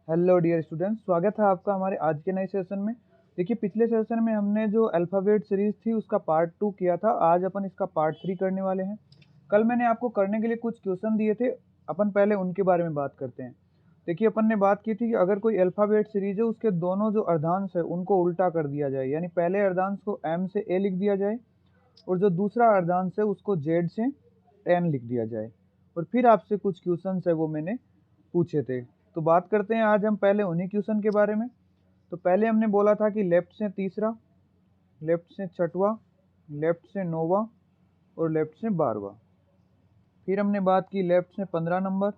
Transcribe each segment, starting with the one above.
Hello dear students, स्वागत है आपका हमारे आज के नए सेशन में। देखिए, पिछले सेशन में हमने जो अल्फ़ाबेट सीरीज़ थी उसका पार्ट 2 किया था। आज अपन इसका पार्ट 3 करने वाले हैं। कल मैंने आपको करने के लिए कुछ क्वेश्चन दिए थे, अपन पहले उनके बारे में बात करते हैं। देखिए, अपन ने बात की थी कि अगर कोई अल्फ़ाबेट सीरीज़ है उसके दोनों जो अर्धांश है उनको उल्टा कर दिया जाए, यानी पहले अर्धांश को M से A लिख दिया जाए और जो दूसरा अर्धांश है उसको Z से N लिख दिया जाए। और फिर आपसे कुछ क्वेश्चंस है वो मैंने पूछे थे। तो बात करते हैं आज हम पहले उन्हीं क्वेश्चन के बारे में। तो पहले हमने बोला था कि लेफ्ट से तीसरा, लेफ्ट से छठवां, लेफ्ट से नौवां और लेफ्ट से 12वां। फिर हमने बात की लेफ्ट से 15 नंबर,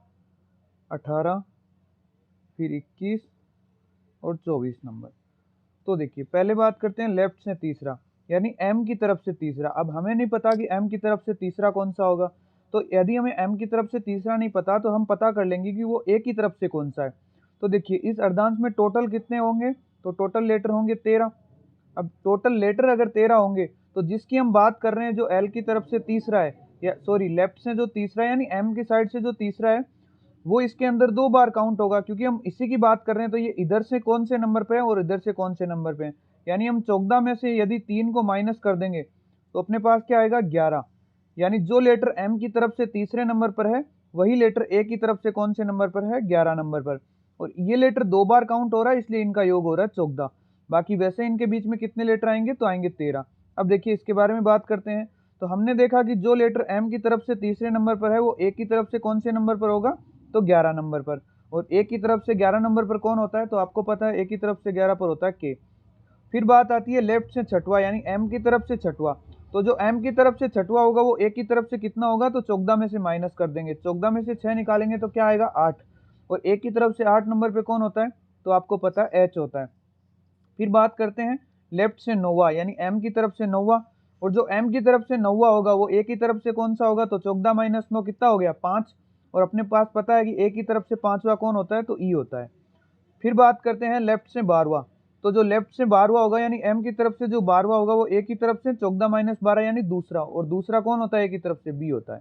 18, फिर 21 और 24 नंबर। तो देखिए, पहले बात करते हैं लेफ्ट से तीसरा, यानी M की तरफ से तीसरा। अब हमें नहीं पता कि M की तरफ से तीसरा कौन सा होगा, तो यदि हमें M की तरफ से तीसरा नहीं पता तो हम पता कर लेंगे कि वो A की तरफ से कौन सा है। तो देखिए, इस अर्धांश में टोटल कितने होंगे, तो टोटल लेटर होंगे 13। अब टोटल लेटर अगर 13 होंगे तो जिसकी हम बात कर रहे हैं जो L की तरफ से तीसरा है, या सॉरी लेफ्ट से जो तीसरा है यानी M की साइड से जो तीसरा है, वो इसके अंदर 2 बार काउंट होगा, क्योंकि हम इसी की बात कर रहे हैं। तो ये इधर से कौन से नंबर पे है और इधर से कौन से नंबर पे है, यानी हम 14 में से यदि 3 को माइनस कर देंगे तो अपने पास क्या आएगा 11। यानी जो लेटर M की तरफ से तीसरे नंबर पर है वही लेटर A की तरफ से कौन से नंबर पर है, 11 नंबर पर। और ये लेटर 2 बार काउंट हो रहा है, इसलिए इनका योग हो रहा है 14। बाकी वैसे इनके बीच में कितने लेटर आएंगे, तो आएंगे 13। अब देखिए, इसके बारे में बात करते हैं। तो हमने देखा कि जो लेटर M की तरफ से तीसरे नंबर पर है वो A की तरफ से कौन से नंबर पर होगा, तो 11 नंबर पर। और A की तरफ से 11 नंबर पर कौन होता है, तो आपको पता है A की तरफ से 11 पर होता है K। फिर बात आती है लेफ्ट से छठवा, यानी M की तरफ से छठवा। तो जो M की तरफ से छठवा होगा वो A की तरफ से कितना होगा, तो 14 में से माइनस कर देंगे। 14 में से 6 निकालेंगे तो क्या आएगा 8। और A की तरफ से 8 नंबर पे कौन होता है, तो आपको पता है H होता है। फिर बात करते हैं लेफ्ट से नौवा, यानी M की तरफ से नौवा। और जो M की तरफ से नौवा होगा वो A की तरफ से कौन सा होगा, तो 14 माइनस 9 कितना हो गया 5। और अपने पास पता है कि A की तरफ से पांचवा कौन होता है, तो E होता है। फिर बात करते हैं लेफ्ट से 12वां। तो जो लेफ्ट से 12वां होगा यानी M की तरफ से जो 12वां होगा वो A की तरफ से 14 माइनस 12 यानी दूसरा, और दूसरा कौन होता है A की तरफ से, B होता है।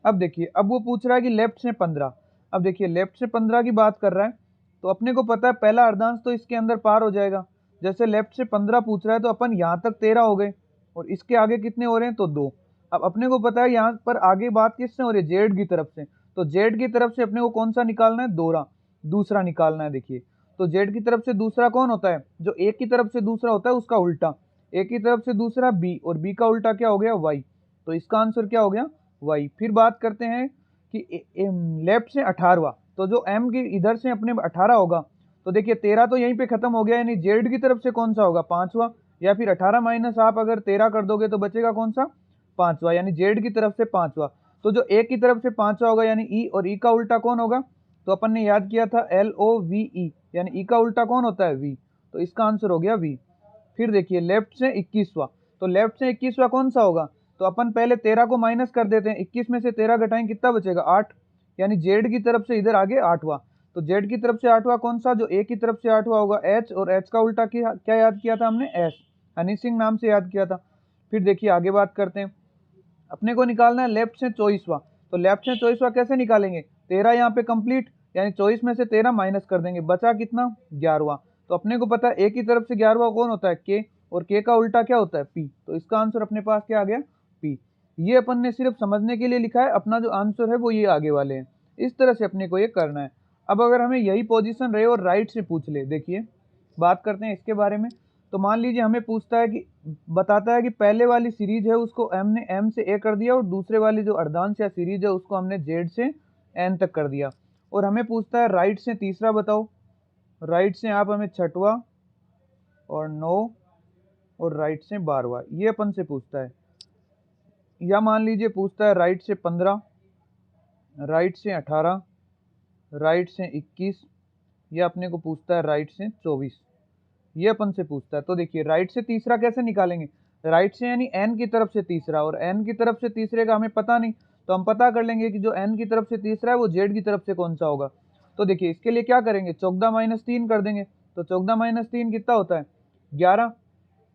अब देखिए, अब वो पूछ रहा है कि लेफ्ट से 15। अब देखिए, लेफ्ट से 15 की बात कर रहा है तो अपने को पता है पहला अर्धांश तो इसके अंदर पार हो जाएगा। जैसे लेफ्ट से 15 पूछ रहा है तो अपन यहाँ तक 13 हो गए और इसके आगे कितने हो रहे हैं, तो 2। अब अपने को पता है यहाँ पर आगे बात किससे हो रही है, जेड की तरफ से। तो जेड की तरफ से अपने को कौन सा निकालना है, दोहरा दूसरा निकालना है। देखिए, तो जेड की तरफ से दूसरा कौन होता है, जो ए की तरफ से दूसरा होता है उसका उल्टा। ए की तरफ से दूसरा बी और बी का उल्टा क्या हो गया, वाई। तो इसका आंसर क्या हो गया, वाई। फिर बात करते हैं कि लेफ्ट से 18वां। तो जो एम की इधर से अपने 18 होगा, तो देखिए 13 तो यहीं पे खत्म हो गया, यानी जेड की तरफ से कौन सा होगा, पांचवा। या फिर 18 माइनस आप अगर 13 कर दोगे तो बचेगा कौन सा, पांचवा, यानी जेड की तरफ से पांचवा। तो जो ए की तरफ से पांचवा होगा यानी ई, और ई का उल्टा कौन होगा, तो अपन ने याद किया था LOVE, यानी ई का उल्टा कौन होता है, वी। तो इसका आंसर हो गया वी। फिर देखिए लेफ्ट से 21वां। तो लेफ्ट से 21वां कौन सा होगा, तो अपन पहले 13 को माइनस कर देते हैं। 21 में से 13 घटाएं कितना बचेगा, 8। यानी जेड की तरफ से इधर आगे 8वां। तो जेड की तरफ से 8वां कौन सा, जो ए की तरफ से 8वां होगा एच, और एच का उल्टा क्या याद किया था हमने, एस, हनी सिंह नाम से याद किया था। फिर देखिए आगे बात करते हैं, अपने को निकालना है लेफ्ट से 24वां। तो लेफ्ट से 24वां कैसे निकालेंगे, 13 यहाँ पे कंप्लीट, यानी 24 में से 13 माइनस कर देंगे, बचा कितना, 11वां। तो अपने को पता है ए की तरफ से 11वां कौन होता है, के, और के का उल्टा क्या होता है, पी। तो इसका आंसर अपने पास क्या आ गया, पी। ये अपन ने सिर्फ समझने के लिए लिखा है, अपना जो आंसर है वो ये आगे वाले हैं। इस तरह से अपने को ये करना है। अब अगर हमें यही पोजीशन रहे और राइट से पूछ ले, देखिए बात करते हैं इसके बारे में। तो मान लीजिए हमें पूछता है कि, बताता है कि पहले वाली सीरीज है उसको M ने M से A कर दिया, और दूसरे वाली जो अर्धांश या सीरीज है उसको हमने Z से N तक कर दिया। और हमें पूछता है राइट से तीसरा बताओ। राइट से आप हमें छठवा और 9 और राइट से 12वां, ये अपन से पूछता है। या मान लीजिए पूछता है राइट से 15, राइट से 18, राइट से 21, या अपने को पूछता है राइट से 24, ये अपन से पूछता है। तो देखिए राइट से तीसरा कैसे निकालेंगे, राइट से यानी n की तरफ से तीसरा, और n की तरफ से तीसरे का हमें पता नहीं, तो हम पता कर लेंगे कि जो n की तरफ से तीसरा है वो z की तरफ से कौन सा होगा। तो देखिए इसके लिए क्या करेंगे, 14 माइनस 3 कर देंगे। तो 14 माइनस 3 कितना होता है, 11,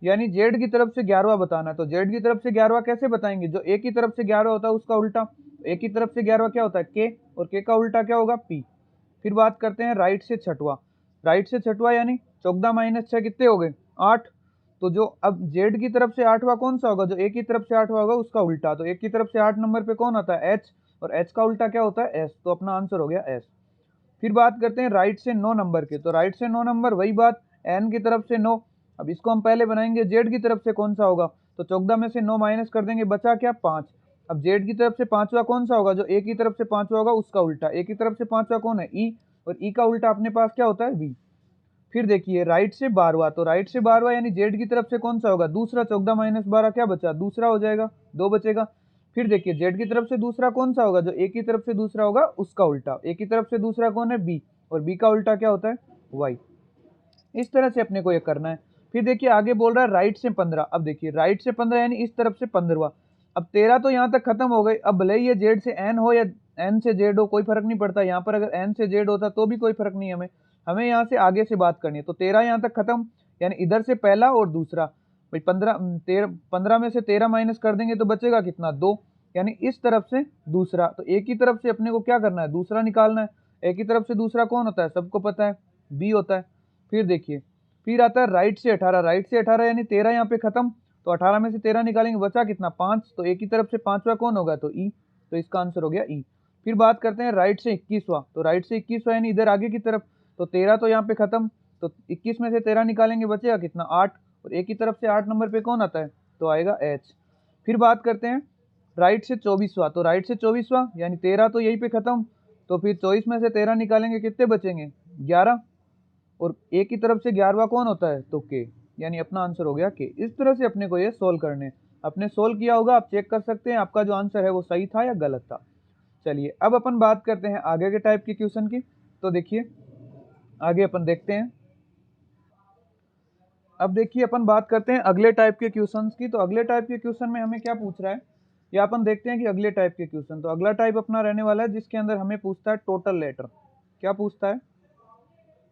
यानी z की तरफ से 11वां बताना है। तो z की तरफ से 11वां कैसे बताएंगे, जो a की तरफ से 11 होता है उसका उल्टा। a की तरफ से 11वां क्या होता है, k, और k का उल्टा क्या होगा, p। फिर बात करते हैं राइट से छठवा। राइट से छठवा यानी 14 माइनस 6 कितने हो गए 8। तो जो अब जेड की तरफ से 8वां कौन सा होगा, जो ए की तरफ से 8वां होगा उसका उल्टा। तो ए की तरफ से 8 नंबर पे कौन आता है एच, और एच का उल्टा क्या होता है एस। तो अपना आंसर हो गया एस। फिर बात करते हैं राइट से 9 नंबर के। तो राइट से 9 नंबर वही बात, एन की तरफ से 9। अब इसको हम पहले बनाएंगे जेड की तरफ से कौन सा होगा, तो 14 में से 9 माइनस कर देंगे, बचा क्या 5। अब जेड की तरफ से 5वां कौन सा होगा, जो ए की तरफ से 5वां होगा उसका उल्टा। ए की तरफ से 5वां कौन है ई, और ई का उल्टा अपने पास क्या होता है बी। फिर देखिए राइट से 12वां। तो राइट से 12वां यानी जेड की तरफ से कौन सा होगा दूसरा। 14 माइनस 12 क्या बचा दूसरा हो जाएगा, 2 बचेगा। फिर देखिए जेड की तरफ से दूसरा कौन सा होगा, जो ए की तरफ से दूसरा होगा उसका उल्टा। ए की तरफ से दूसरा कौन है बी, और बी का उल्टा क्या होता है वाई। इस तरह से अपने को ये करना है। फिर देखिए आगे बोल रहा है राइट से 15। अब देखिए राइट से 15 यानी इस तरफ से 15वां। अब 13 तो यहाँ तक खत्म हो गई। अब भले ही ये जेड से एन हो या एन से जेड हो कोई फर्क नहीं पड़ता। यहाँ पर अगर एन से जेड होता तो भी कोई फर्क नहीं, हमें हमें यहाँ से आगे से बात करनी है। तो 13 यहाँ तक खत्म, यानी इधर से पहला और दूसरा। भाई 15 में से 13 माइनस कर देंगे तो बचेगा कितना 2, यानी इस तरफ से दूसरा। तो ए की तरफ से अपने को क्या करना है दूसरा निकालना है। ए की तरफ से दूसरा कौन होता है सबको पता है बी होता है। फिर देखिए फिर आता है राइट से 18। राइट से 18 यानी 13 यहाँ पे खत्म। तो 18 में से 13 निकालेंगे बचा कितना 5। तो ए की तरफ से 5वां कौन होगा तो ई, तो इसका आंसर हो गया ई। फिर बात करते हैं राइट से 21वां। तो राइट से 21वां यानी इधर आगे की तरफ। तो 13 तो यहाँ पे खत्म। तो 21 में से 13 निकालेंगे बचेगा कितना 8, और ए की तरफ से 8 नंबर पे कौन आता है तो आएगा एच। फिर बात करते हैं राइट से 24वां। तो राइट से 24वां यानी 13 तो यहीं पे खत्म। तो फिर 24 में से 13 निकालेंगे कितने बचेंगे 11, और ए की तरफ से 11वां कौन होता है तो के, यानी अपना आंसर हो गया के। इस तरह से अपने को ये सोल्व करने। अपने सोल्व किया होगा आप चेक कर सकते हैं आपका जो आंसर है वो सही था या गलत था। चलिए अब अपन बात करते हैं आगे के टाइप के क्वेश्चन की। तो देखिए आगे अपन देखते हैं। अब देखिए अपन बात करते हैं अगले टाइप के क्वेश्चंस की। तो अगले टाइप के क्वेश्चन में हमें क्या पूछ रहा है या अपन देखते हैं कि अगले टाइप के क्वेश्चन। तो अगला टाइप अपना रहने वाला है जिसके अंदर हमें पूछता है टोटल लेटर। क्या पूछता है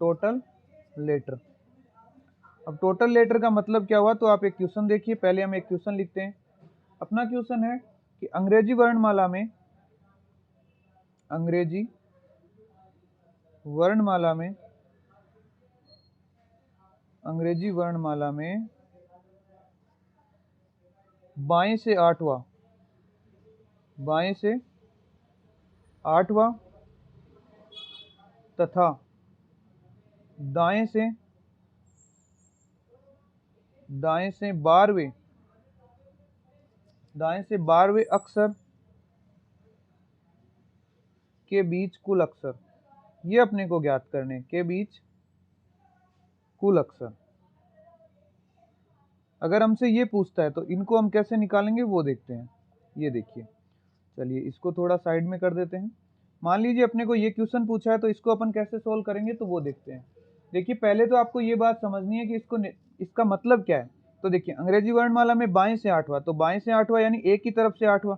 टोटल लेटर। अब टोटल लेटर का मतलब क्या हुआ, तो आप एक क्वेश्चन देखिए। पहले हम एक क्वेश्चन लिखते हैं। अपना क्वेश्चन है कि अंग्रेजी वर्णमाला में बाएं से आठवां तथा दाएं से 12वें अक्षर के बीच कुल अक्षर, ये अपने को ज्ञात करने के बीच कुल अक्षर। अगर हमसे ये पूछता है तो इनको हम कैसे निकालेंगे वो देखते हैं। ये देखिए चलिए इसको थोड़ा साइड में कर देते हैं। मान लीजिए अपने को ये क्वेश्चन पूछा है तो इसको अपन कैसे सोल्व करेंगे तो वो देखते हैं। देखिए पहले तो आपको ये बात समझनी है कि इसका मतलब क्या है। तो देखिए अंग्रेजी वर्णमाला में बाएं से 8वां। तो बाएं से 8वां यानी ए की तरफ से 8वां,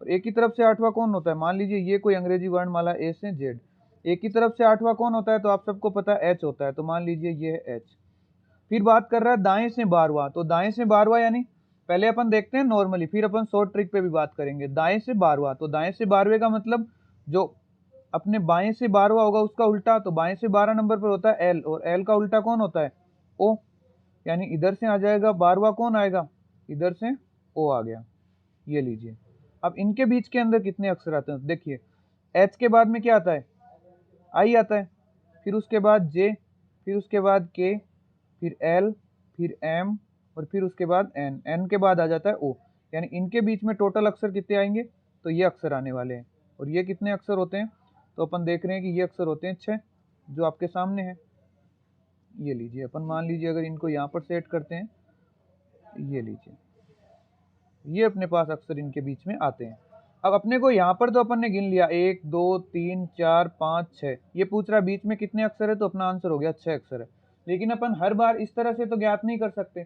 और ए की तरफ से 8वां कौन होता है। मान लीजिए ये कोई अंग्रेजी वर्णमाला ए से जेड, ए की तरफ से 8वां कौन होता है तो आप सबको पता है एच होता है। तो मान लीजिए ये है एच। फिर बात कर रहा है दाएं से 12वां। तो दाएं से 12वां यानी पहले अपन देखते हैं नॉर्मली, फिर अपन शॉर्ट ट्रिक पे भी बात करेंगे। दाएं से 12वां, तो दाएं से 12वें का मतलब जो अपने बाएं से 12वां होगा उसका उल्टा। तो बाएं से 12 नंबर पर होता है एल, और एल का उल्टा कौन होता है ओ, यानी इधर से आ जाएगा 12वां कौन आएगा इधर से ओ आ गया। ये लीजिए। अब इनके बीच के अंदर कितने अक्षर आते हैं देखिए। एच के बाद में क्या आता है आई आता है, फिर उसके बाद जे, फिर उसके बाद के, फिर एल, फिर एम, और फिर उसके बाद एन। एन के बाद आ जाता है ओ, यानी इनके बीच में टोटल अक्षर कितने आएंगे तो ये अक्षर आने वाले हैं। और ये कितने अक्षर होते हैं तो अपन देख रहे हैं कि ये अक्षर होते हैं 6 जो आपके सामने है। ये लीजिए अपन मान लीजिए अगर इनको यहाँ पर सेट करते हैं, ये लीजिए ये अपने पास अक्षर इनके बीच में आते हैं। अब अपने को यहाँ पर तो अपन ने गिन लिया 1 2 3 4 5 6, ये पूछ रहा है बीच में कितने अक्षर है तो अपना आंसर हो गया 6 अक्षर है। लेकिन अपन हर बार इस तरह से तो ज्ञात नहीं कर सकते,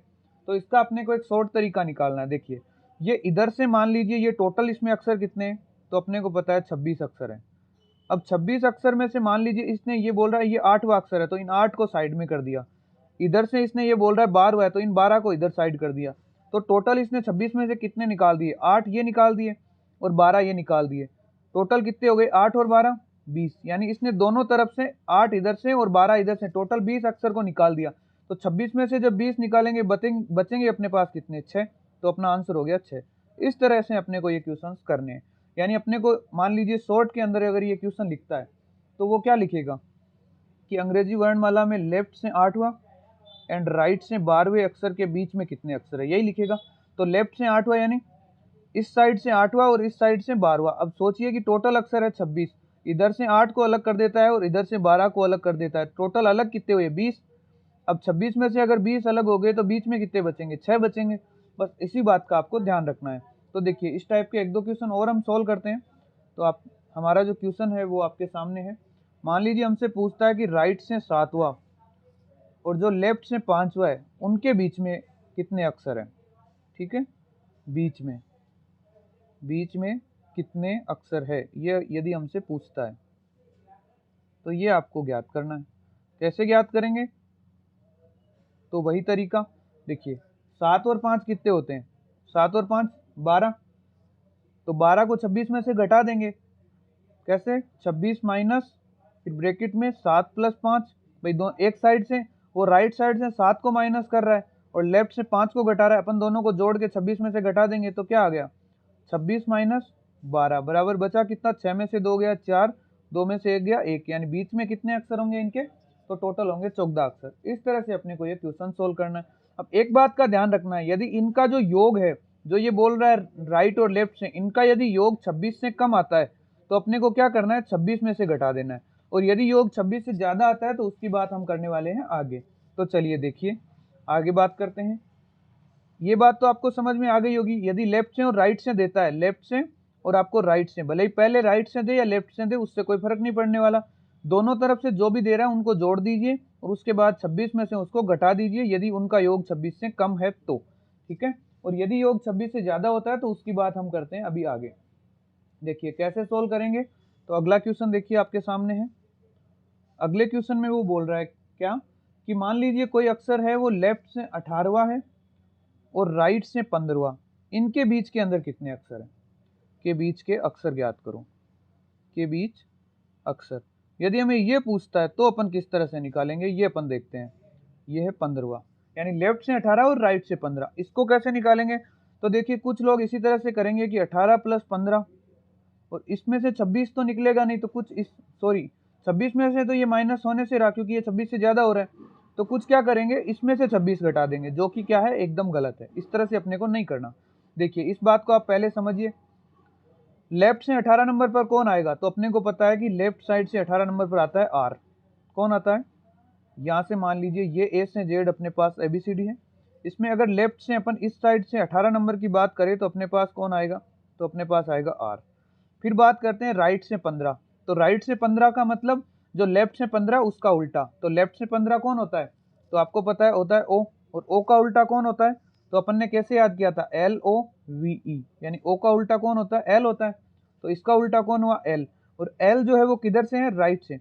तो इसका अपने को एक शॉर्ट तरीका निकालना है। देखिए ये इधर से मान लीजिए ये टोटल इसमें अक्षर कितने हैं तो अपने को पता है 26 अक्षर है। अब 26 अक्षर में से मान लीजिए इसने ये बोल रहा है ये 8वां अक्षर है तो इन 8 को साइड में कर दिया। इधर से इसने ये बोल रहा है 12वां है तो इन 12 को इधर साइड कर दिया। तो टोटल इसने 26 में से कितने निकाल दिए 8 ये निकाल दिए और 12 ये निकाल दिए। टोटल कितने हो गए 8 और 12, 20, यानी इसने दोनों तरफ से 8 इधर से और 12 इधर से, टोटल 20 अक्षर को निकाल दिया। तो 26 में से जब 20 निकालेंगे बचेंगे अपने पास कितने, 6। तो अपना आंसर हो गया 6। इस तरह से अपने को ये क्वेश्चन करने हैं। यानी अपने को मान लीजिए शॉर्ट के अंदर अगर ये क्वेश्चन लिखता है तो वो क्या लिखेगा कि अंग्रेजी वर्णमाला में लेफ्ट से 8वां एंड राइट से 12वें अक्षर के बीच में कितने अक्षर है, यही लिखेगा। तो लेफ्ट से 8वां यानी इस साइड से 8वां और इस साइड से 12वां। अब सोचिए कि टोटल अक्षर है 26, इधर से 8 को अलग कर देता है और इधर से 12 को अलग कर देता है, टोटल अलग कितने हुए, 20। अब 26 में से अगर 20 अलग हो गए तो बीच में कितने बचेंगे, 6 बचेंगे। बस इसी बात का आपको ध्यान रखना है। तो देखिए इस टाइप के 1-2 क्वेश्चन और हम सॉल्व करते हैं। तो आप हमारा जो क्वेश्चन है वो आपके सामने है। मान लीजिए हमसे पूछता है कि राइट से 7वां और जो लेफ्ट से 5वां है उनके बीच में कितने अक्षर हैं। ठीक है, बीच में कितने अक्षर है, ये यदि हमसे पूछता है तो ये आपको ज्ञात करना है। कैसे ज्ञात करेंगे, तो वही तरीका। देखिए 7 और 5 कितने होते हैं, 7 और 5 12। तो 12 को 26 में से घटा देंगे, कैसे, 26 माइनस फिर ब्रैकेट में 7 प्लस 5। भाई दो एक साइड से वो राइट साइड से 7 को माइनस कर रहा है और लेफ्ट से 5 को घटा रहा है, अपन दोनों को जोड़ के 26 में से घटा देंगे तो क्या आ गया, 26 माइनस 12 बराबर बचा कितना, 6 में से 2 गया 4, 2 में से 1 गया 1, यानी बीच में कितने अक्षर होंगे इनके, तो टोटल होंगे 14 अक्षर। इस तरह से अपने को ये क्वेश्चन सोल्व करना है। अब एक बात का ध्यान रखना है, यदि इनका जो योग है, जो ये बोल रहा है राइट और लेफ्ट से, इनका यदि योग 26 से कम आता है तो अपने को क्या करना है, 26 में से घटा देना है। और यदि योग 26 से ज्यादा आता है तो उसकी बात हम करने वाले हैं आगे। तो चलिए देखिए आगे बात करते हैं। ये बात तो आपको समझ में आ गई होगी, यदि लेफ्ट से और राइट से देता है, लेफ्ट से और आपको राइट से, भले ही पहले राइट से दे या लेफ्ट से दे उससे कोई फर्क नहीं पड़ने वाला, दोनों तरफ से जो भी दे रहा है उनको जोड़ दीजिए और उसके बाद 26 में से उसको घटा दीजिए यदि उनका योग 26 से कम है तो। ठीक है, और यदि योग 26 से ज्यादा होता है तो उसकी बात हम करते हैं अभी आगे। देखिए कैसे सोल्व करेंगे, तो अगला क्वेश्चन देखिए आपके सामने है। अगले क्वेश्चन में वो बोल रहा है क्या कि मान लीजिए कोई अक्षर है वो लेफ्ट से 18वां है और राइट से 15वां, इनके बीच के अंदर कितने अक्षर हैं, के बीच के अक्षर ज्ञात करो, के बीच अक्षर। यदि हमें ये पूछता है तो अपन किस तरह से निकालेंगे, ये अपन देखते हैं। ये है 15वां, यानी लेफ्ट से 18 और राइट से 15, इसको कैसे निकालेंगे, तो देखिए कुछ लोग इसी तरह से करेंगे कि 18 प्लस 15, और इसमें से 26 तो निकलेगा नहीं, तो कुछ इस 26 में से तो ये माइनस होने से रहा क्योंकि ये 26 से ज्यादा हो रहा है, तो कुछ क्या करेंगे इसमें से 26 घटा देंगे, जो कि क्या है एकदम गलत है। इस तरह से अपने को नहीं करना। देखिए इस बात को आप पहले समझिए, लेफ्ट से 18 नंबर पर कौन आएगा, तो अपने को पता है कि लेफ्ट साइड से 18 नंबर पर आता है आर। कौन आता है, यहाँ से मान लीजिए ये ए से जेड अपने पास ABCD है, इसमें अगर लेफ्ट से अपन इस साइड से 18 नंबर की बात करें तो अपने पास कौन आएगा, तो अपने पास आएगा आर। फिर बात करते हैं राइट से 15, तो राइट से 15 का मतलब जो लेफ्ट से 15 उसका उल्टा, तो लेफ्ट से 15 कौन होता है, तो आपको पता है होता है ओ, और ओ का उल्टा कौन होता है, तो अपन ने कैसे याद किया था, LOVE, यानी ओ का उल्टा कौन होता है, एल होता है, तो इसका उल्टा कौन हुआ एल, और एल जो है वो किधर से है, राइट से,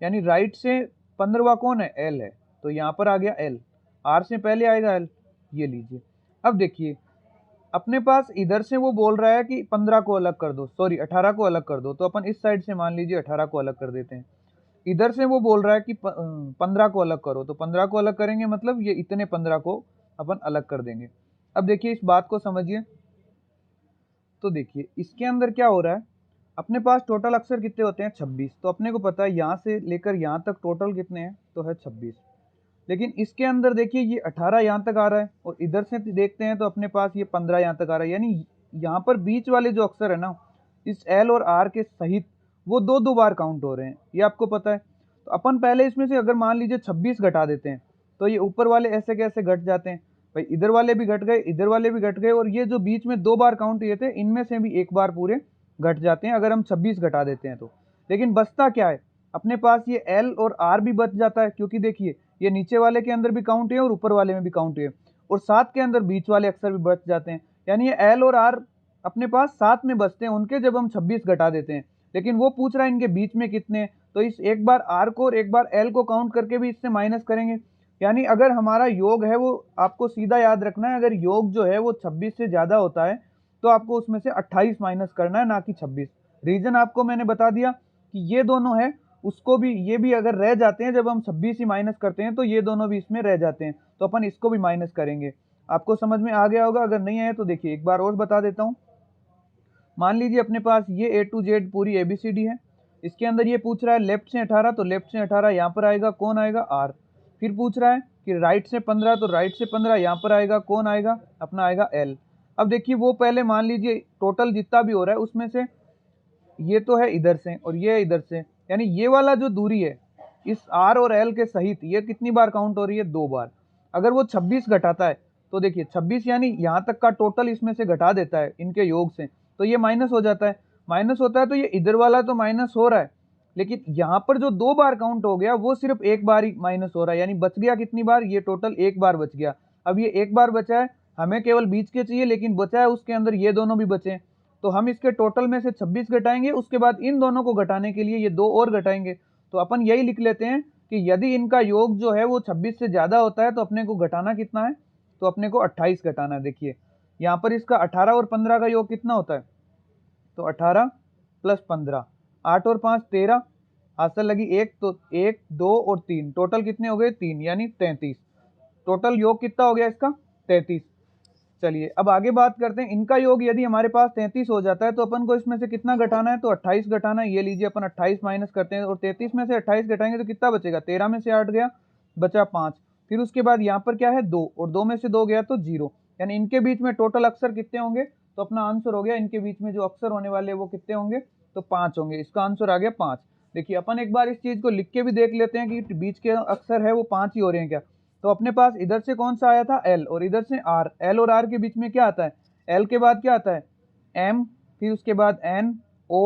यानी राइट से 15वां कौन है, एल है, तो यहाँ पर आ गया एल, आर से पहले आएगा एल, ये लीजिए। अब देखिए अपने पास इधर से वो बोल रहा है कि 15 को अलग कर दो, सॉरी 18 को अलग कर दो, तो अपन इस साइड से मान लीजिए 18 को अलग कर देते हैं। इधर से वो बोल रहा है कि 15 को अलग करो, तो 15 को अलग करेंगे मतलब ये इतने 15 को अपन अलग कर देंगे। अब देखिए इस बात को समझिए, तो देखिए इसके अंदर क्या हो रहा है, अपने पास टोटल अक्षर कितने होते हैं 26, तो अपने को पता है यहाँ से लेकर यहाँ तक टोटल कितने हैं, तो है 26। लेकिन इसके अंदर देखिए ये 18 यहाँ तक आ रहा है और इधर से देखते हैं तो अपने पास ये 15 यहाँ तक आ रहा है, यानी यहाँ पर बीच वाले जो अक्षर है ना इस एल और आर के सहित वो दो दो बार काउंट हो रहे हैं, ये आपको पता है। तो अपन पहले इसमें से अगर मान लीजिए 26 घटा देते हैं तो ये ऊपर वाले ऐसे कैसे घट जाते हैं, भाई इधर वाले भी घट गए इधर वाले भी घट गए, और ये जो बीच में 2 बार काउंट हुए थे इनमें से भी 1 बार पूरे घट जाते हैं अगर हम 26 घटा देते हैं तो। लेकिन बचता क्या है, अपने पास ये एल और आर भी बच जाता है, क्योंकि देखिए ये नीचे वाले के अंदर भी काउंट है और ऊपर वाले में भी काउंट है, और साथ के अंदर बीच वाले अक्षर भी बच जाते हैं, यानी ये एल और आर अपने पास साथ में बचते हैं उनके जब हम 26 घटा देते हैं। लेकिन वो पूछ रहा है इनके बीच में कितने, तो इस एक बार आर को और एक बार एल को काउंट करके भी इससे माइनस करेंगे। यानी अगर हमारा योग है वो आपको सीधा याद रखना है, अगर योग जो है वो 26 से ज्यादा होता है तो आपको उसमें से 28 माइनस करना है, ना कि 26। रीजन आपको मैंने बता दिया कि ये दोनों है उसको भी, ये भी अगर रह जाते हैं जब हम 26 ही माइनस करते हैं तो ये दोनों भी इसमें रह जाते हैं, तो अपन इसको भी माइनस करेंगे। आपको समझ में आ गया होगा, अगर नहीं आया तो देखिए एक बार और बता देता हूँ। मान लीजिए अपने पास ये A to Z पूरी ABCD है, इसके अंदर ये पूछ रहा है लेफ्ट से 18, तो लेफ्ट से 18 यहाँ पर आएगा, कौन आएगा R। फिर पूछ रहा है कि राइट से 15, तो राइट से 15 यहाँ पर आएगा, कौन आएगा, अपना आएगा L। अब देखिए वो पहले मान लीजिए टोटल जितना भी हो रहा है उसमें से ये तो है इधर से और ये इधर से, यानी ये वाला जो दूरी है इस R और L के सहित ये कितनी बार काउंट हो रही है, 2 बार। अगर वो 26 घटाता है तो देखिए 26 यानी यहाँ तक का टोटल इसमें से घटा देता है इनके योग से, तो ये माइनस हो जाता है। माइनस होता है तो ये इधर वाला तो माइनस हो रहा है, लेकिन यहाँ पर जो 2 बार काउंट हो गया वो सिर्फ 1 बार ही माइनस हो रहा है, यानी बच गया कितनी बार, ये टोटल 1 बार बच गया। अब ये 1 बार बचा है, हमें केवल बीच के चाहिए, लेकिन बचा है उसके अंदर ये दोनों भी बचे, तो हम इसके टोटल में से 26 घटाएंगे, उसके बाद इन दोनों को घटाने के लिए ये 2 और घटाएंगे। तो अपन यही लिख लेते हैं कि यदि इनका योग जो है वो 26 से ज्यादा होता है तो अपने को घटाना कितना है, तो अपने को 28 घटाना है। देखिए यहाँ पर इसका 18 और 15 का योग कितना होता है, तो 18 प्लस 15, 8 और 5 13, हासिल लगी 1, तो 1 2 और 3, टोटल कितने हो गए 3, यानी 33। टोटल योग कितना हो गया इसका, 33। चलिए अब आगे बात करते हैं, इनका योग यदि हमारे पास 33 हो जाता है तो अपन को इसमें से कितना घटाना है, तो 28 घटाना है। ये लीजिए अपन 28 माइनस करते हैं और 33 में से 28 घटाएंगे तो कितना बचेगा, 13 में से 8 गया, बचा 5। फिर उसके बाद यहाँ पर क्या है 2, और 2 में से 2 गया तो 0, यानी इनके बीच में टोटल अक्षर कितने होंगे, तो अपना आंसर हो गया इनके बीच में जो अक्षर होने वाले वो कितने होंगे, तो 5 होंगे। इसका आंसर आ गया 5। देखिए अपन एक बार इस चीज को लिख के भी देख लेते हैं कि बीच के अक्षर है वो 5 ही हो रहे हैं क्या। तो अपने पास इधर से कौन सा आया था, L, और इधर से R। L और R के बीच में क्या आता है, L के बाद क्या आता है M, फिर उसके बाद N O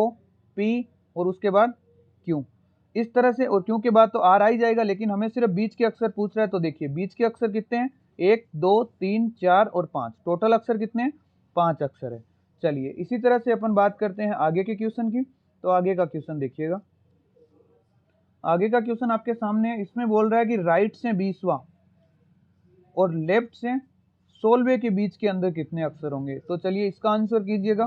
P और उसके बाद Q, इस तरह से, और Q के बाद तो R आ ही जाएगा, लेकिन हमें सिर्फ बीच के अक्षर पूछ रहा है। तो देखिए बीच के अक्षर कितने हैं, 1 2 3 4 और 5, टोटल अक्षर कितने हैं, 5 अक्षर है। चलिए इसी तरह से अपन बात करते हैं आगे के क्वेश्चन की। तो आगे का क्वेश्चन देखिएगा, आगे का क्वेश्चन आपके सामने है। इसमें बोल रहा है कि राइट से 20वां और लेफ्ट से 16वें के बीच के अंदर कितने अक्षर होंगे। तो चलिए इसका आंसर कीजिएगा।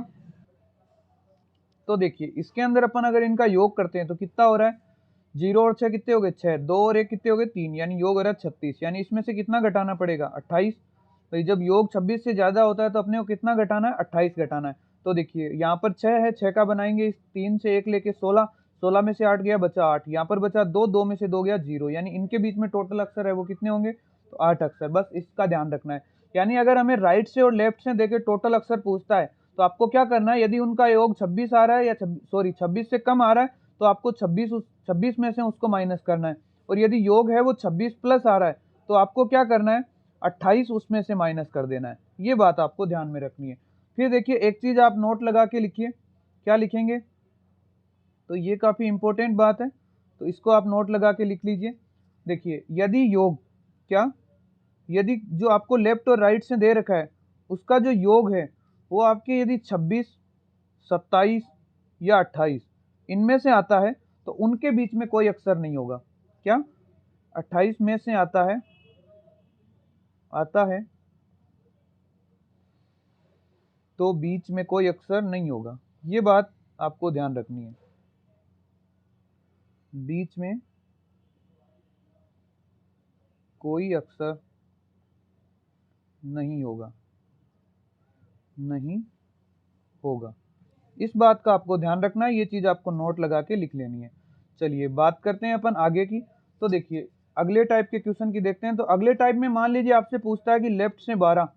तो देखिए इसके अंदर अपन अगर इनका योग करते हैं तो कितना हो रहा है, 0 और 6 कितने हो गए 6, 2 और 1 कितने हो गए 3, यानी योग हो रहा है 36, यानी इसमें से कितना घटाना पड़ेगा 28। तो जब योग 26 से ज्यादा होता है तो अपने को कितना घटाना है, 28 घटाना है। तो देखिए यहाँ पर 6 है, 6 का बनाएंगे, इस 3 से 1 लेके 16, 16 में से 8 गया बचा 8, यहाँ पर बचा 2, 2 में से 2 गया 0, यानी इनके बीच में टोटल अक्षर है वो कितने होंगे, तो 8 अक्षर। बस इसका ध्यान रखना है। यानी अगर हमें राइट से और लेफ्ट से देके टोटल अक्षर पूछता है तो आपको क्या करना है, यदि उनका योग 26 आ रहा है या 26 से कम आ रहा है तो आपको 26 में से उसको माइनस करना है, और यदि योग है वो 26 प्लस आ रहा है तो आपको क्या करना है, 28 उसमें से माइनस कर देना है। ये बात आपको ध्यान में रखनी है। फिर देखिए एक चीज आप नोट लगा के लिखिए, क्या लिखेंगे, तो ये काफी इंपॉर्टेंट बात है, तो इसको आप नोट लगा के लिख लीजिए। देखिए यदि योग क्या, यदि जो आपको लेफ्ट और राइट से दे रखा है उसका जो योग है वो आपके यदि 26, 27 या 28 इनमें से आता है तो उनके बीच में कोई अक्षर नहीं होगा। क्या 28 में से आता है तो बीच में कोई अक्षर नहीं होगा, ये बात आपको ध्यान रखनी है। बीच में कोई अक्षर नहीं होगा, इस बात का आपको ध्यान रखना है, ये चीज आपको नोट लगा के लिख लेनी है। चलिए बात करते हैं अपन आगे की। तो देखिए अगले टाइप के क्वेश्चन की देखते हैं। तो अगले टाइप में मान लीजिए आपसे पूछता है कि लेफ्ट से 12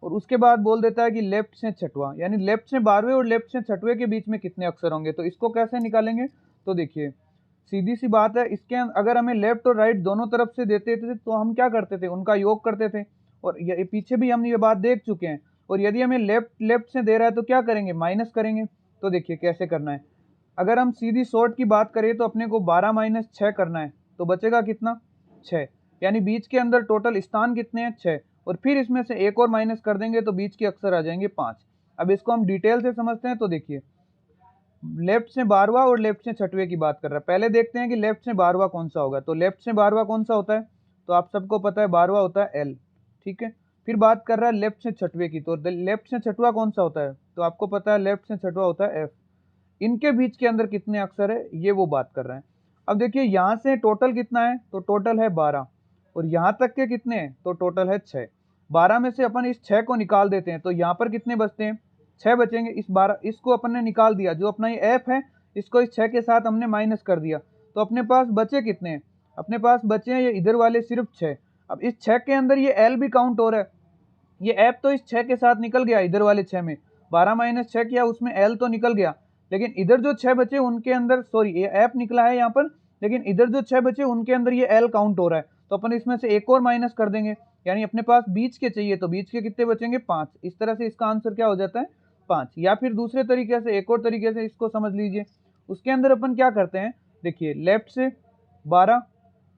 और उसके बाद बोल देता है कि लेफ्ट से 6वां, यानी लेफ्ट से 12वें और लेफ्ट से 6वें के बीच में कितने अक्षर होंगे। तो इसको कैसे निकालेंगे, तो देखिए सीधी सी बात है, इसके अगर हमें लेफ्ट और राइट दोनों तरफ से देते थे तो हम क्या करते थे, उनका योग करते थे, और ये पीछे भी हम ये बात देख चुके हैं। और यदि हमें लेफ्ट से दे रहा है तो क्या करेंगे, माइनस करेंगे। तो देखिए कैसे करना है, अगर हम सीधी शॉर्ट की बात करें तो अपने को 12 माइनस 6 करना है, तो बचेगा कितना 6, यानी बीच के अंदर टोटल स्थान कितने हैं 6, और फिर इसमें से एक और माइनस कर देंगे तो बीच के अक्षर आ जाएंगे 5। अब इसको हम डिटेल से समझते हैं। तो देखिए लेफ्ट से 12वां और लेफ्ट से 6वें की बात कर रहा है। पहले देखते हैं कि लेफ्ट से 12वां कौन सा होगा। तो लेफ्ट से 12वां कौन सा होता है, तो आप सबको पता है 12वां होता है L, ठीक है। फिर बात कर रहा है लेफ्ट से 6वें की, तो लेफ्ट से 6वां कौन सा होता है, तो आपको पता है लेफ्ट से 6वां होता है F। इनके बीच के अंदर कितने अक्षर है ये वो बात कर रहे हैं। अब देखिए यहाँ से टोटल कितना है, तो टोटल है 12 और यहाँ तक के कितने हैं, तो टोटल है 6। 12 में से अपन इस 6 को निकाल देते हैं तो यहाँ पर कितने बचते हैं, 6 बचेंगे। इस 12 इसको अपन ने निकाल दिया, जो अपना ये एफ है इसको इस 6 के साथ हमने माइनस कर दिया, तो अपने पास बचे कितने हैं, अपने पास बचे हैं ये इधर वाले सिर्फ 6। अब इस 6 के अंदर ये एल भी काउंट हो रहा है, ये एफ तो इस 6 के साथ निकल गया इधर वाले 6 में, 12 माइनस 6 किया उसमें एल तो निकल गया, लेकिन इधर जो 6 बचे उनके अंदर, सॉरी ये एफ निकला है यहाँ पर, लेकिन इधर जो 6 बचे उनके अंदर ये एल काउंट हो रहा है, तो अपन इसमें से एक और माइनस कर देंगे, यानी अपने पास बीच के चाहिए तो बीच के कितने बचेंगे, 5। इस तरह से इसका आंसर क्या हो जाता है, 5। या फिर दूसरे तरीके से, एक और तरीके से इसको समझ लीजिए। उसके अंदर अपन क्या करते हैं, देखिए लेफ्ट से 12,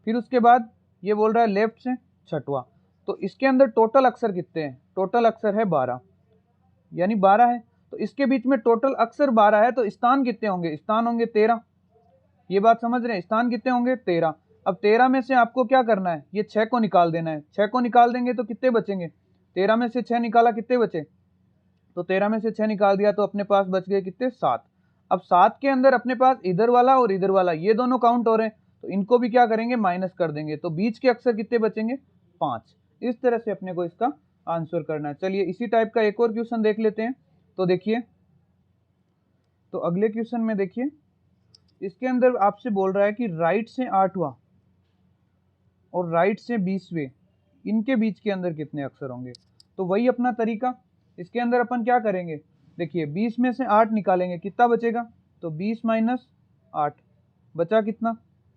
फिर उसके बाद ये बोल रहा है लेफ्ट से 6वां, तो इसके अंदर टोटल अक्षर कितने हैं, टोटल अक्षर है 12, यानी 12 है, तो इसके बीच में टोटल अक्षर 12 है, तो स्थान कितने होंगे, स्थान होंगे 13। ये बात समझ रहे हैं, स्थान कितने होंगे 13। अब 13 में से आपको क्या करना है, ये 6 को निकाल देना है, 6 को निकाल देंगे तो कितने बचेंगे, 13 में से 6 निकाला कितने बचे, तो 13 में से 6 निकाल दिया तो अपने पास बच गए कितने, 7। अब 7 के अंदर अपने पास इधर वाला और इधर वाला ये दोनों काउंट हो रहे हैं, तो इनको भी क्या करेंगे, माइनस कर देंगे, तो बीच के अक्षर कितने बचेंगे, 5। इस तरह से अपने को इसका आंसर करना है। चलिए इसी टाइप का एक और क्वेश्चन देख लेते हैं। तो देखिए, तो अगले क्वेश्चन में देखिए, इसके अंदर आपसे बोल रहा है कि राइट से 8वां और राइट से 20वें इनके बीच के अंदर कितने अक्षर होंगे। तो वही अपना तरीका, इसके अंदर अपन क्या करेंगे, देखिए 20 में से 8 निकालेंगे, कितना बचेगा, तो 20 माइनस 8 बचा कितना,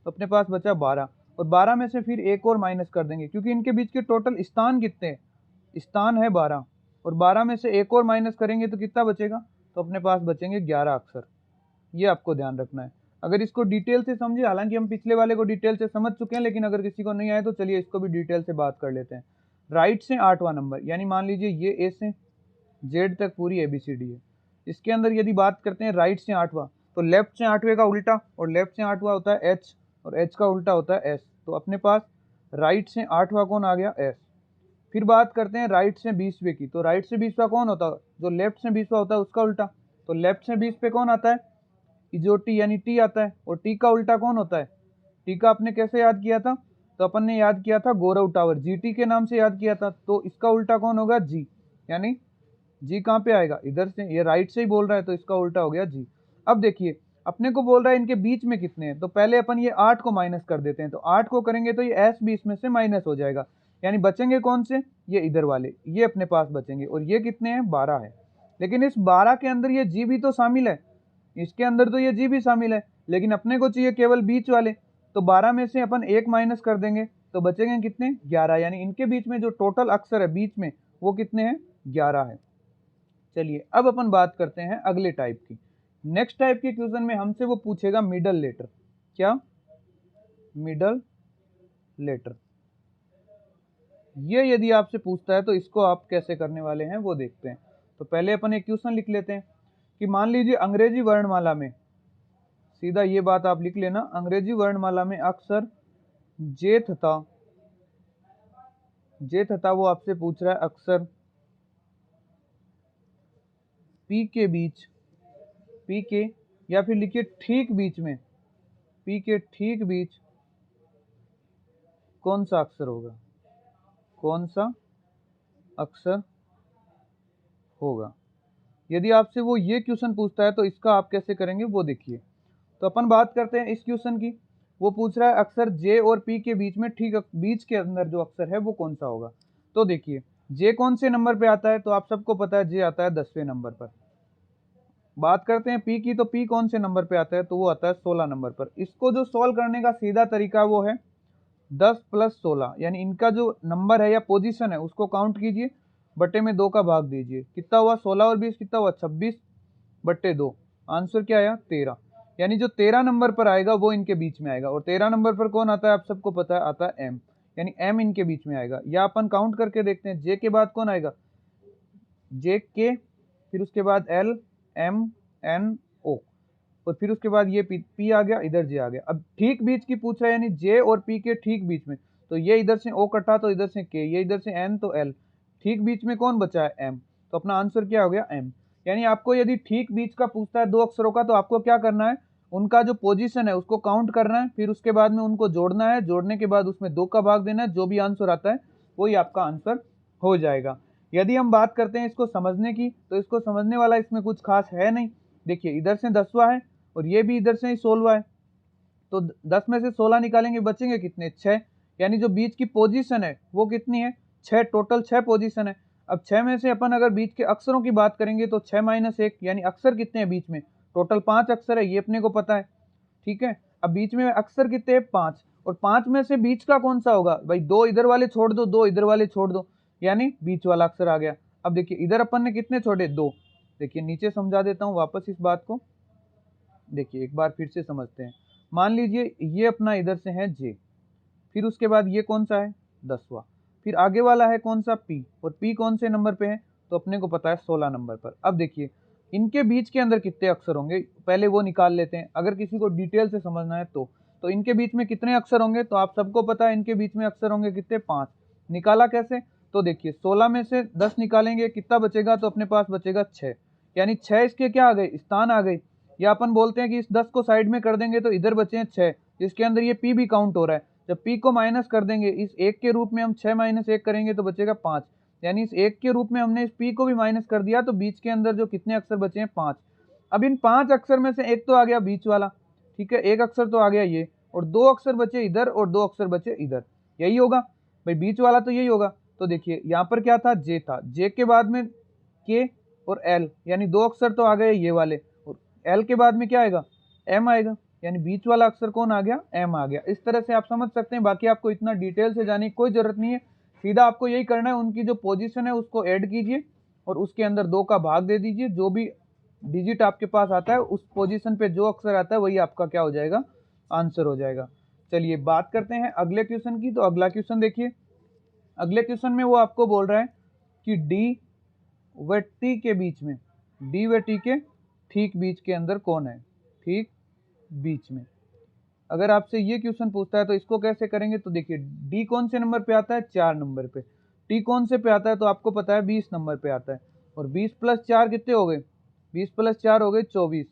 तो अपने पास बचा 12, और 12 में से फिर एक और माइनस कर देंगे, क्योंकि इनके बीच के टोटल स्थान कितने हैं, स्थान है 12, और 12 में से एक और माइनस करेंगे तो कितना बचेगा, तो अपने पास बचेंगे 11 अक्षर। ये आपको ध्यान रखना है। अगर इसको डिटेल से समझे, हालांकि हम पिछले वाले को डिटेल से समझ चुके हैं, लेकिन अगर किसी को नहीं आए तो चलिए इसको भी डिटेल से बात कर लेते हैं। राइट से 8वां नंबर, यानी मान लीजिए ये ए से जेड तक पूरी ABCD है, इसके अंदर यदि बात करते हैं राइट से 8वां, तो लेफ्ट से 8वें का उल्टा, और लेफ्ट से 8वां होता है H, और H का उल्टा होता है S, तो अपने पास राइट से 8वां कौन आ गया, S। फिर बात करते हैं राइट से 20वें की, तो राइट से 20वां कौन होता है, जो लेफ्ट से 20वां होता है उसका उल्टा, तो लेफ्ट से 20 पे कौन आता है, जो टी यानी टी आता है, और टी का उल्टा कौन होता है, टी का आपने कैसे याद किया था, तो अपन ने याद किया था गौरव टावर, GT के नाम से याद किया था, तो इसका उल्टा कौन होगा, जी, यानी जी कहाँ पे आएगा, इधर से, ये राइट से ही बोल रहा है तो इसका उल्टा हो गया जी। अब देखिए अपने को बोल रहा है इनके बीच में कितने हैं, तो पहले अपन ये 8 को माइनस कर देते हैं, तो 8 को करेंगे तो ये एस भी इसमें से माइनस हो जाएगा, यानी बचेंगे कौन से, ये इधर वाले, ये अपने पास बचेंगे, और ये कितने हैं, 12 है। लेकिन इस 12 के अंदर ये जी भी तो शामिल है, इसके अंदर तो ये जी भी शामिल है, लेकिन अपने को चाहिए केवल बीच वाले, तो 12 में से अपन एक माइनस कर देंगे तो बचेंगे कितने, 11, यानी इनके बीच में जो टोटल अक्षर है बीच में वो कितने हैं, 11 है। चलिए अब अपन बात करते हैं अगले टाइप की। नेक्स्ट टाइप के क्वेश्चन में हमसे वो पूछेगा मिडल लेटर, क्या, मिडल लेटर। ये यदि आपसे पूछता है तो इसको आप कैसे करने वाले हैं वो देखते हैं। तो पहले अपन एक क्वेश्चन लिख लेते हैं कि मान लीजिए अंग्रेजी वर्णमाला में, सीधा ये बात आप लिख लेना, अंग्रेजी वर्णमाला में अक्षर जे तथा वो आपसे पूछ रहा है अक्षर पी के बीच, पी के, या फिर लिखिए ठीक बीच में, पी के ठीक बीच कौन सा अक्षर होगा, कौन सा अक्षर होगा। यदि आपसे वो ये क्वेश्चन पूछता है तो इसका आप कैसे करेंगे वो देखिए। तो अपन बात करते हैं इस क्वेश्चन की, वो पूछ रहा है अक्षर जे और पी के बीच में ठीक बीच के अंदर जो अक्षर है वो कौन सा होगा। तो देखिए जे कौन से नंबर पे आता है, तो आप सबको पता है जे आता है 10वें नंबर पर। बात करते हैं पी की, तो पी कौन से नंबर पे आता है, तो वो आता है 16 नंबर पर। इसको जो सॉल्व करने का सीधा तरीका वो है 10 + 16, यानी इनका जो नंबर है या पोजीशन है उसको काउंट कीजिए, बटे में 2 का भाग दीजिए, कितना हुआ, 16 और 20 कितना हुआ, 26/2। आंसर क्या आया, 13। यानी जो 13 नंबर पर आएगा वो इनके बीच में आएगा, और 13 नंबर पर कौन आता है आप सबको पता है, आता है एम, यानी एम इनके बीच में आएगा। या अपन काउंट करके देखते हैं, जे के बाद कौन आएगा, जे के, फिर उसके बाद एल एम एन ओ, और फिर उसके बाद ये पी आ गया, इधर जे आ गया। अब ठीक बीच की पूछ रहा है, यानी जे और पी के ठीक बीच में, तो ये इधर से ओ कटा तो इधर से के, ये इधर से एन तो एल, ठीक बीच में कौन बचा है, एम, तो अपना आंसर क्या हो गया, एम। यानी आपको यदि ठीक बीच का पूछता है 2 अक्षरों का, तो आपको क्या करना है, उनका जो पोजीशन है उसको काउंट करना है, फिर उसके बाद में उनको जोड़ना है, जोड़ने के बाद उसमें 2 का भाग देना है, जो भी आंसर आता है वही आपका आंसर हो जाएगा। यदि हम बात करते हैं इसको समझने की, तो इसको समझने वाला इसमें कुछ खास है नहीं। देखिए इधर से 10वां है और ये भी इधर से ही 16वां है, तो 10 में से 16 निकालेंगे, बचेंगे कितने, 6। यानी जो बीच की पोजीशन है वो कितनी है, 6, टोटल 6 पोजीशन है। अब 6 में से अपन अगर बीच के अक्षरों की बात करेंगे तो 6 - 1, यानी अक्षर कितने हैं बीच में, टोटल 5 अक्षर है, ये अपने को पता है। ठीक है, अब बीच में अक्षर कितने हैं, 5, और 5 में से बीच का कौन सा होगा भाई, 2 इधर वाले छोड़ दो, 2 इधर वाले छोड़ दो, यानी बीच वाला अक्षर आ गया। अब देखिए इधर अपन ने कितने छोड़े, 2। देखिए नीचे समझा देता हूँ वापस इस बात को, देखिए एक बार फिर से समझते हैं। मान लीजिए ये अपना इधर से है जे, फिर उसके बाद ये कौन सा है, 10वां, फिर आगे वाला है कौन सा, पी, और पी कौन से नंबर पे है, तो अपने को पता है 16 नंबर पर। अब देखिए इनके बीच के अंदर कितने अक्षर होंगे, पहले वो निकाल लेते हैं, अगर किसी को डिटेल से समझना है तो इनके बीच में कितने अक्षर होंगे, तो आप सबको पता है इनके बीच में अक्षर होंगे कितने, 5। निकाला कैसे, तो देखिए 16 में से 10 निकालेंगे, कितना बचेगा, तो अपने पास बचेगा 6, यानी 6 इसके क्या आ गए, स्थान आ गए। या अपन बोलते हैं कि इस 10 को साइड में कर देंगे तो इधर बचे हैं 6, जिसके अंदर ये पी भी काउंट हो रहा है। जब पी को माइनस कर देंगे, इस 1 के रूप में हम 6 - 1 करेंगे तो बचेगा 5, यानी इस 1 के रूप में हमने इस पी को भी माइनस कर दिया, तो बीच के अंदर जो कितने अक्षर बचे हैं, 5। अब इन 5 अक्षर में से एक तो आ गया बीच वाला, ठीक है, एक अक्षर तो आ गया ये, और 2 अक्षर बचे इधर और 2 अक्षर बचे इधर, यही होगा भाई, बीच वाला तो यही होगा। तो देखिए यहाँ पर क्या था, जे था, जे के बाद में के और एल, यानी 2 अक्षर तो आ गए ये वाले, और एल के बाद में क्या आएगा, एम आएगा, यानी बीच वाला अक्षर कौन आ गया, एम आ गया। इस तरह से आप समझ सकते हैं, बाकी आपको इतना डिटेल से जाने की कोई जरूरत नहीं है, सीधा आपको यही करना है, उनकी जो पोजीशन है उसको ऐड कीजिए और उसके अंदर 2 का भाग दे दीजिए, जो भी डिजिट आपके पास आता है उस पोजीशन पे जो अक्षर आता है वही आपका क्या हो जाएगा, आंसर हो जाएगा। चलिए बात करते हैं अगले क्वेश्चन की। तो अगला क्वेश्चन देखिए, अगले क्वेश्चन में वो आपको बोल रहा है कि डी व टी के बीच में, डी व टी के ठीक बीच के अंदर कौन है, ठीक बीच में। अगर आपसे ये क्वेश्चन पूछता है तो इसको कैसे करेंगे, तो देखिए डी कौन से नंबर पे आता है, 4 नंबर पे, टी कौन से पे आता है, तो आपको पता है 20 नंबर पे आता है, और 20 + 4 कितने हो गए, 20 + 4 हो गए 24,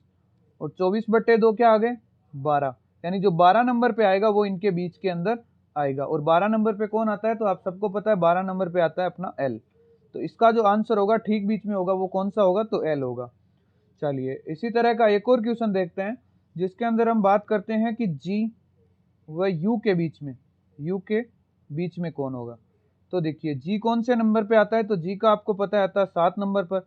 और 24/2 क्या आ गए, 12, यानी जो 12 नंबर पे आएगा वो इनके बीच के अंदर आएगा। और 12 नंबर पे कौन आता है, तो आप सबको पता है 12 नंबर पे आता है अपना एल, तो इसका जो आंसर होगा ठीक बीच में होगा वो कौन सा होगा, तो एल होगा। चलिए इसी तरह का एक और क्वेश्चन देखते हैं, जिसके अंदर हम बात करते हैं कि जी व यू के बीच में, यू के बीच में कौन होगा। तो देखिए जी कौन से नंबर पे आता है, तो जी का आपको पता है आता है 7 नंबर पर।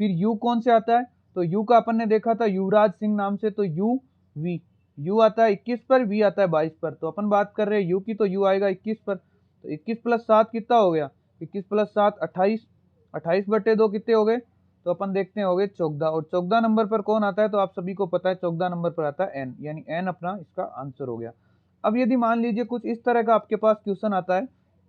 फिर यू कौन से आता है, तो यू का अपन ने देखा था युवराज सिंह नाम से, तो यू वी, यू आता है 21 पर, वी आता है 22 पर, तो अपन बात कर रहे हैं यू की, तो यू आएगा 21 पर। तो 21 + 7 कितना हो गया, 21 + 7 28, 28/2 कितने हो गए, तो अपन देखते हैं हो गए 14, और 14 नंबर पर कौन आता है, तो आप सभी को पता है 14 नंबर पर आता है एन, यानी एन अपना इसका आंसर हो गया। अब यदि मान लीजिए कुछ इस तरह का आपके पास क्वेश्चन आता है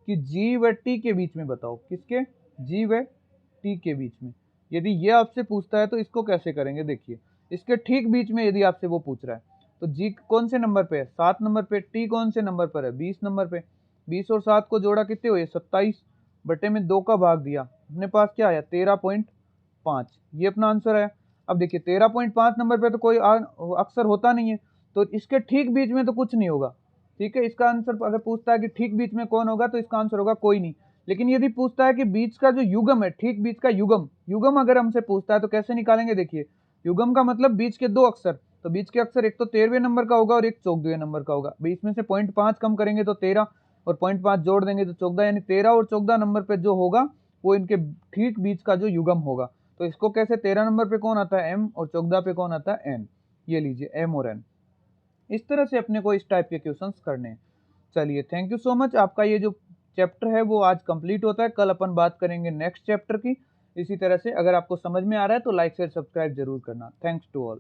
कि जी व टी के बीच में बताओ, किसके, जी व टी के बीच में, यदि ये आपसे पूछता है तो इसको कैसे करेंगे। देखिए इसके ठीक बीच में यदि आपसे वो पूछ रहा है, तो जी कौन से नंबर पे है, 7 नंबर पे, टी कौन से नंबर पर है, 20 नंबर पे, 20 और 7 को जोड़ा कितने हुए, 27/2 का भाग दिया, अपने पास क्या आया, 13.5, ये अपना आंसर आया। अब देखिए 13.5 नंबर पे तो कोई अक्षर होता नहीं है, तो इसके ठीक बीच में तो कुछ नहीं होगा, ठीक है। इसका आंसर अगर पूछता है कि ठीक बीच में कौन होगा, तो इसका आंसर होगा कोई नहीं। लेकिन यदि पूछता है कि बीच का जो युग्म है, ठीक बीच का युग्म, युग्म अगर हमसे पूछता है तो कैसे निकालेंगे। देखिए युग्म का मतलब बीच के 2 अक्षर, तो बीच के अक्षर एक तो 13वें नंबर का होगा और एक 14वें नंबर का होगा, बीच में से 0.5 कम करेंगे तो 13, और 0.5 जोड़ देंगे तो 14, यानी 13 और 14 नंबर पे जो होगा वो इनके ठीक बीच का जो युग्म होगा। तो इसको कैसे, 13 नंबर पे कौन आता है, एम, और 14 पे कौन आता है, एन, ये लीजिए एम और एन। इस तरह से अपने को इस टाइप के क्वेश्चंस करने हैं। चलिए थैंक यू सो मच, आपका ये जो चैप्टर है वो आज कंप्लीट होता है, कल अपन बात करेंगे नेक्स्ट चैप्टर की। इसी तरह से अगर आपको समझ में आ रहा है तो लाइक शेयर सब्सक्राइब जरूर करना। Thanks to all.